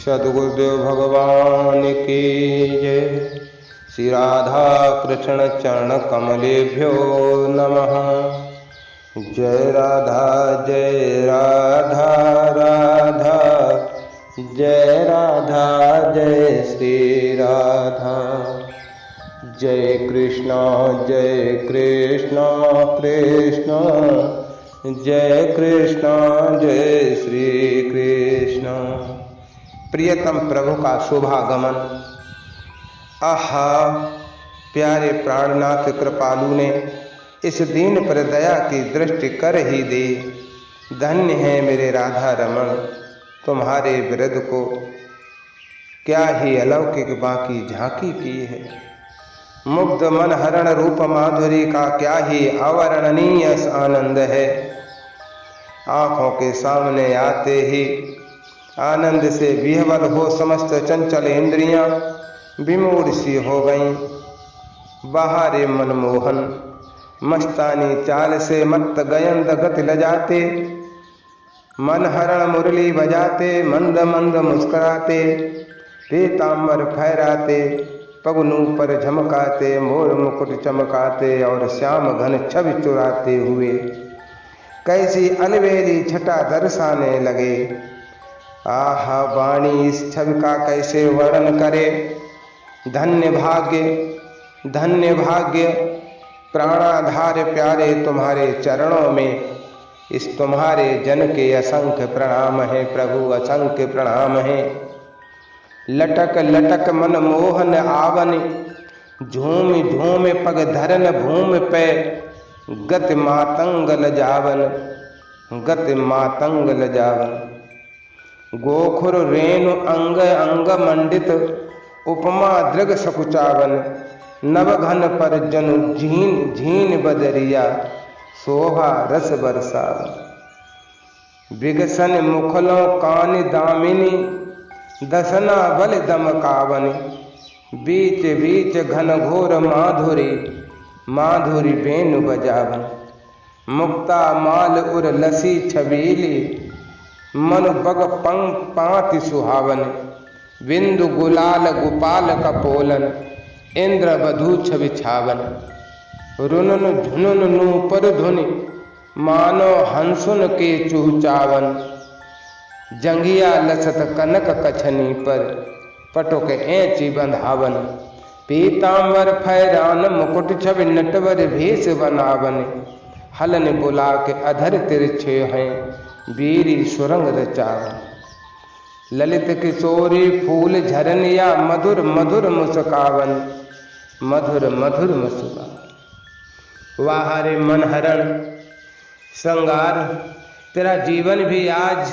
सद्गुरुदेव भगवान की जय। श्री राधा कृष्ण चरण कमलेभ्यो नमः। जय राधा राधा जय राधा जय श्री राधा। जय कृष्ण कृष्ण जय कृष्ण जय श्री कृष्ण। प्रियतम प्रभु का शुभागमन। आहा, प्यारे प्राणनाथ कृपालु ने इस दीन पर दया की दृष्टि कर ही दे। धन्य है मेरे राधा रमण, तुम्हारे विरध को क्या ही अलौकिक बाकी झांकी की है। मुग्ध मन हरण रूप माधुरी का क्या ही अवर्णनीय आनंद है। आँखों के सामने आते ही आनंद से विह्वल हो समस्त चंचल इंद्रियां विमूढ़ सी हो गईं। बाहरे मनमोहन मस्तानी चाल से मत्त गयंद गति लजाते, मन हरण मुरली बजाते, मंद मंद मुस्कुराते, पीतांबर फहराते, पगनू पर झमकाते, मोर मुकुट चमकाते और श्याम घन छवि चुराते हुए कैसी अलवेली छटा दर्शाने लगे। आहा, वाणी इस छवि का कैसे वर्णन करे। धन्य भाग्य प्राणाधार प्यारे तुम्हारे चरणों में इस तुम्हारे जन के असंख्य प्रणाम है प्रभु, असंख्य प्रणाम है। लटक लटक मन मोहन आवन, झूम झूम पग धरन भूमि पे, गति मातंग लजावन। गोखुर रेणु अंग अंग मंडित, उपमा दृग सकुचावन, नवघन पर जनु झीन झीन बदरिया, शोभा रस बरसावन। विगसन मुखलों कानि दामिनी, दसना बल दमकावन, बीच बीच घन घोर माधुरी बेनु बजावन। मुक्ता माल उर लसी छबीली, मनु बग पंग पाति सुहावन। बिंदु गुलाल गोपाल कपोलन, इंद्र बधू छवि छावन। रुनुन झुनुन नूपर धुनि, मानो हंसुन के चूचावन। जंगिया लसत कनक कछनी पर, पटुक ऐची बंधावन। पीतांबर फैरान मुकुट छवि नटवर भेष बनावन। हलन बुला के अधर तिरछे हैं, बीरी सुरंग रचावन। ललित किशोरी फूल झरनिया, मधुर मधुर मुस्कावन, मधुर मधुर मुस्कान। वाह रे मनहरण श्रृंगार, तेरा जीवन भी आज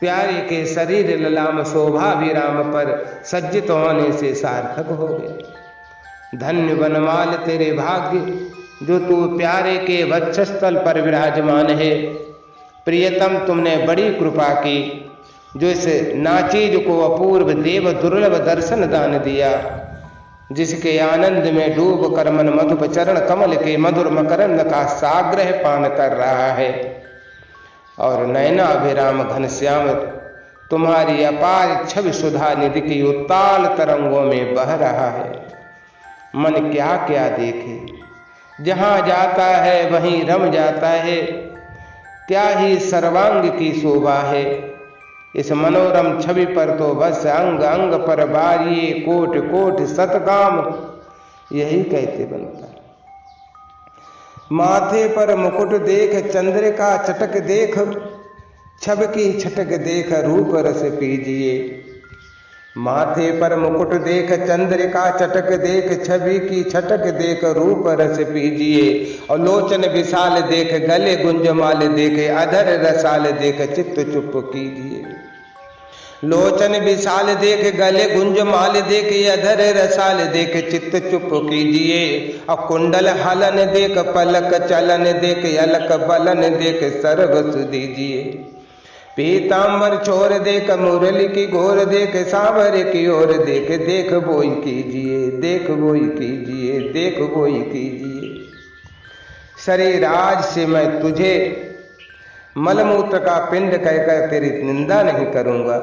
प्यारे के शरीर ललाम शोभा भी राम पर सज्जित होने से सार्थक हो गया। धन्य बनमाल तेरे भाग्य जो तू प्यारे के वक्षस्थल पर विराजमान है। प्रियतम, तुमने बड़ी कृपा की जो इस नाचीज को अपूर्व देव दुर्लभ दर्शन दान दिया, जिसके आनंद में डूब कर मन मधुप चरण कमल के मधुर मकरंद का साग्रह पान कर रहा है। और नयनाभिराम घनश्याम तुम्हारी अपार छवि सुधा निधि की उत्ताल तरंगों में बह रहा है। मन क्या क्या देखे, जहाँ जाता है वहीं रम जाता है। क्या ही सर्वांग की शोभा है। इस मनोरम छवि पर तो बस अंग अंग पर बारिये कोट कोट सतकाम, यही कहते बनता है। माथे पर मुकुट देख, चंद्रिका चटक देख, छवि की छटक देख, रूप रस पीजिए। माथे पर मुकुट देख, चंद्रिका चटक देख, छवि की छटक देख, रूप रस पीजिए। और लोचन विशाल देख, गले गुंजमाल देखे, अधर रसाल देख, चित्त चुप कीजिए। लोचन विशाल देख, गले गुंजमाल देख, अधर रसाल देख, चित्त चुप कीजिए। और कुंडल हलन देख, पलक चलन देख, अलक बलन देख, सर्वस दीजिए। पीतांबर छोर देख, मुरली की घोर देख, सावर की ओर देख, देख बोई कीजिए, देख बोई कीजिए, देख बोई कीजिए। शरीर आज से मैं तुझे मलमूत्र का पिंड कहकर तेरी निंदा नहीं करूंगा।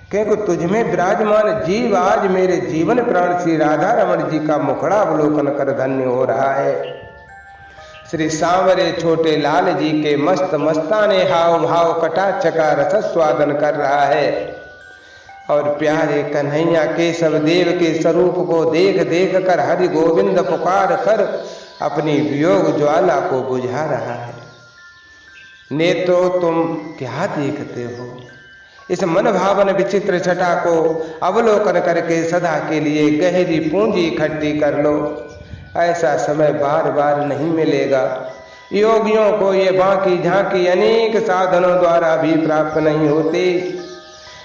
क्योंकि तुझमें विराजमान जीव आज मेरे जीवन प्राण श्री राधा रमण जी का मुखड़ा अवलोकन कर धन्य हो रहा है। श्री सांवरे छोटे लाल जी के मस्त मस्ताने हाव भाव कटाक्ष का रस स्वादन कर रहा है और प्यारे कन्हैया केशव देव के स्वरूप को देख देख कर हरि गोविंद पुकार कर अपनी वियोग ज्वाला को बुझा रहा है। नेत्रो तुम क्या देखते हो? इस मन भावन विचित्र छटा को अवलोकन करके सदा के लिए गहरी पूंजी इकट्ठी कर लो। ऐसा समय बार बार नहीं मिलेगा। योगियों को ये बाकी झांकी अनेक साधनों द्वारा भी प्राप्त नहीं होते।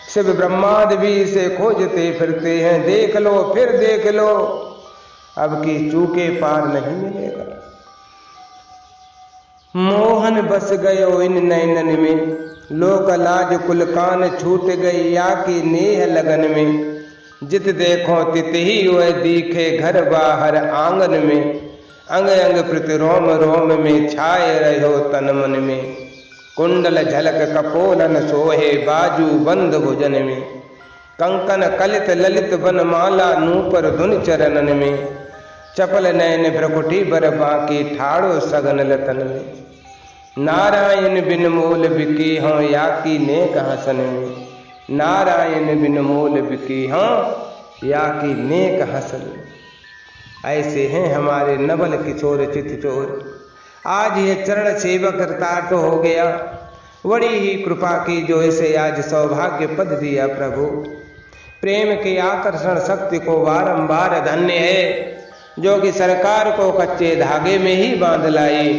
शिव ब्रह्मादि भी इसे खोजते फिरते हैं। देख लो फिर देख लो, अब की चूके पार नहीं मिलेगा। मोहन बस गयो इन नैनन में, लोक लाज कुल कान छूट गई या की नेह लगन में। जित देखो तित ही वह दिखे घर बाहर आंगन में। अंग अंग प्रति रोम रोम में छाए रहो तन मन में। कुंडल झलक कपोलन सोहे बाजू बंद भुजन में। कंकन कलित ललित बन माला नूपर धुन चरणन में। चपल नयन भ्रकुटी बर बाकी ठाड़ो सगन लतन में। नारायण बिन मोल बिकी हों या की नेक हसन में। नारायण बिन मोल बिकी हों या की नेक हसन में। ऐसे हैं हमारे नवल किशोर चितचोर। आज ये चरण सेवक कृतार्थ हो गया। बड़ी ही कृपा की जो इसे आज सौभाग्य पद दिया प्रभु। प्रेम के आकर्षण शक्ति को बारंबार धन्य है जो कि सरकार को कच्चे धागे में ही बांध लाई।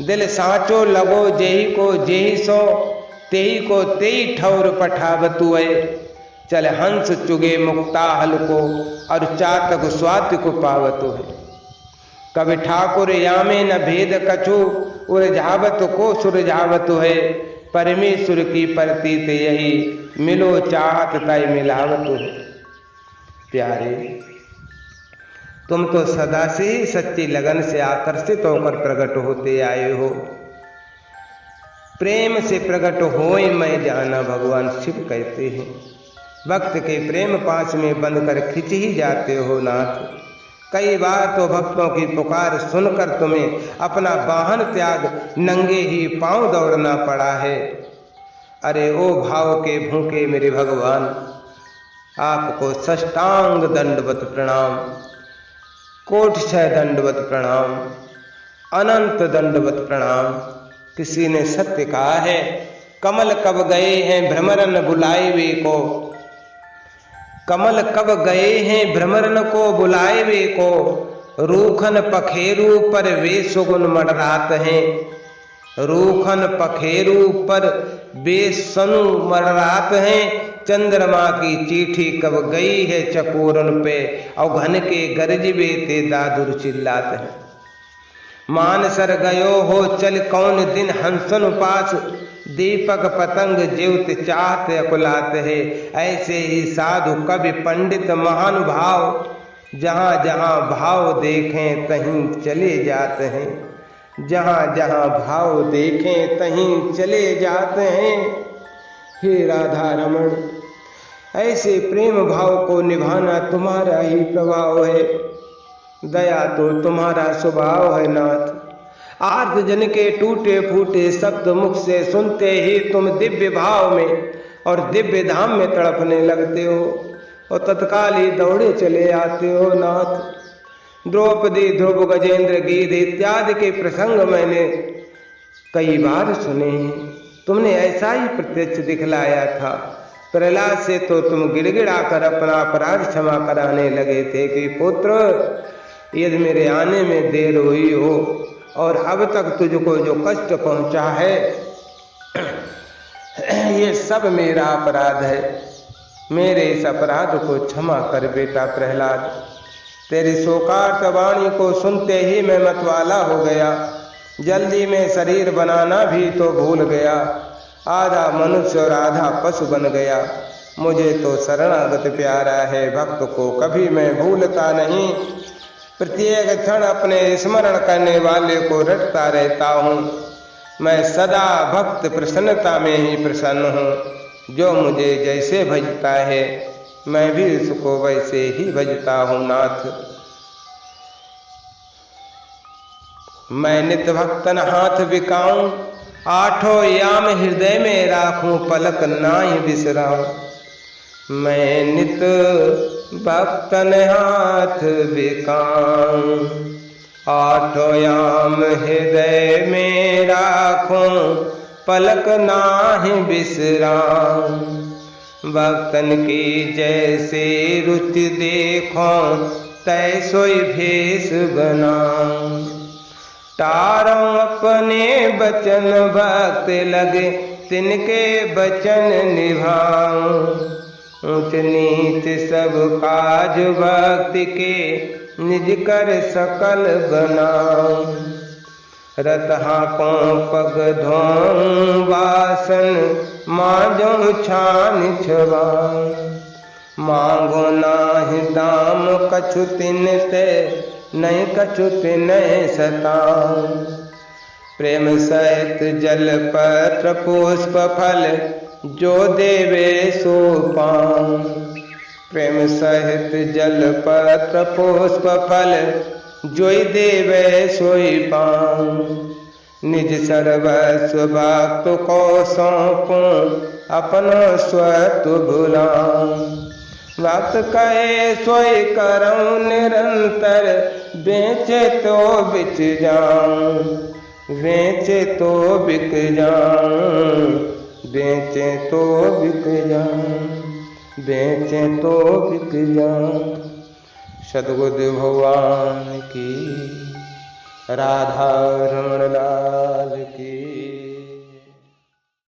दिल साचो लगो जेही को जेही सो, तेही को तेई ठौर पठावतु है। चल हंस चुगे मुक्ताहल को और चातक स्वाति को पावतु है। कवि ठाकुर यामे न भेद कछु, उरझावत को सुरझावत है। परमेश्वर की प्रतीत यही, मिलो चाहत तय मिलावत है। प्यारे, तुम तो सदा से ही सच्ची लगन से आकर्षित होकर प्रकट होते आए हो। प्रेम से प्रकट होए मैं जाना, भगवान शिव कहते हैं। भक्त के प्रेम पास में बंद कर खिंच ही जाते हो नाथ। कई बार तो भक्तों की पुकार सुनकर तुम्हें अपना वाहन त्याग नंगे ही पांव दौड़ना पड़ा है। अरे ओ भाव के भूखे मेरे भगवान, आपको साष्टांग दंडवत प्रणाम, कोटिशः दंडवत प्रणाम, अनंत दंडवत प्रणाम। किसी ने सत्य कहा है, कमल कब गए हैं भ्रमरन बुलाए वे को। कमल कब गए हैं भ्रमरन को बुलाए वे को। रूखन पखेरु पर वे सुगुन मडरात हैं। रूखन पखेरु पर वे सनु मडरात हैं। चंद्रमा की चिट्ठी कब गई है चकोरन पे, और घन के गरजबे ते दादुर चिल्लाते हैं। मानसर गयो हो चल कौन दिन हंसन पास, दीपक पतंग ज्योत चाहत अकुलात है। ऐसे ही साधु कवि पंडित महानुभाव, जहाँ जहाँ भाव देखें तहीं चले जाते हैं। जहाँ जहाँ भाव देखें तहीं चले जाते हैं। हे राधा रमण, ऐसे प्रेम भाव को निभाना तुम्हारा ही प्रभाव है। दया तो तुम्हारा स्वभाव है नाथ। आर्त जन के टूटे फूटे शब्द मुख से सुनते ही तुम दिव्य भाव में और दिव्य धाम में तड़पने लगते हो और तत्काल ही दौड़े चले आते हो नाथ। द्रौपदी, ध्रुव, गजेंद्र, गीत इत्यादि के प्रसंग मैंने कई बार सुने हैं। तुमने ऐसा ही प्रत्यक्ष दिखलाया था। प्रहलाद से तो तुम गिड़गिड़ा कर अपना अपराध क्षमा कराने लगे थे कि पुत्र, यदि मेरे आने में देर हुई हो और अब तक तुझको जो कष्ट पहुंचा है ये सब मेरा अपराध है। मेरे इस अपराध को क्षमा कर बेटा प्रहलाद। तेरी शोकार्त वाणी को सुनते ही मैं मतवाला हो गया। जल्दी में शरीर बनाना भी तो भूल गया। आधा मनुष्य और आधा पशु बन गया। मुझे तो शरणागत प्यारा है, भक्त को कभी मैं भूलता नहीं। प्रत्येक क्षण अपने स्मरण करने वाले को रटता रहता हूँ। मैं सदा भक्त प्रसन्नता में ही प्रसन्न हूँ। जो मुझे जैसे भजता है मैं भी उसको वैसे ही भजता हूँ नाथ। मैं नित भक्तन हाथ बिकाऊं, आठों याम हृदय में राखूं, पलक नाहि बिसराऊं। मैं नित भक्तन हाथ बिकाऊं, आठों याम हृदय में राखूं, पलक नाहि बिसराऊं। भक्तन की जैसे रुचि देखो तैसोई भेष बनाऊं। तारों अपने बचन भक्त लगे तिनके बचन निभाऊं। ऊंच नीच सब काज भक्ति के निज कर सकल बनाऊं। रत हाकों पग धोऊं वासन मांजो छान छवाऊं। मांगो नाहि दाम कछु तिन ते नहीं कछु तिन सताऊं। प्रेम सहित जल पत्र पुष्प फल जो देवे सो पाऊं। प्रेम सहित जल पत्र पुष्प फल जोई देवे सोई पाऊं। निज सर्वस्व भक्त को सौंपूं, अपनो स्वत्व भुलाऊं। भक्त कहे सोई करऊं निरंतर, बेचे तो बिच जाऊं, बेचे तो बिक जाऊं, बेचे तो बिक जाऊं, बेचे तो बिक जाऊं। सद्गुरु भगवान की, राधा रमण लाल की।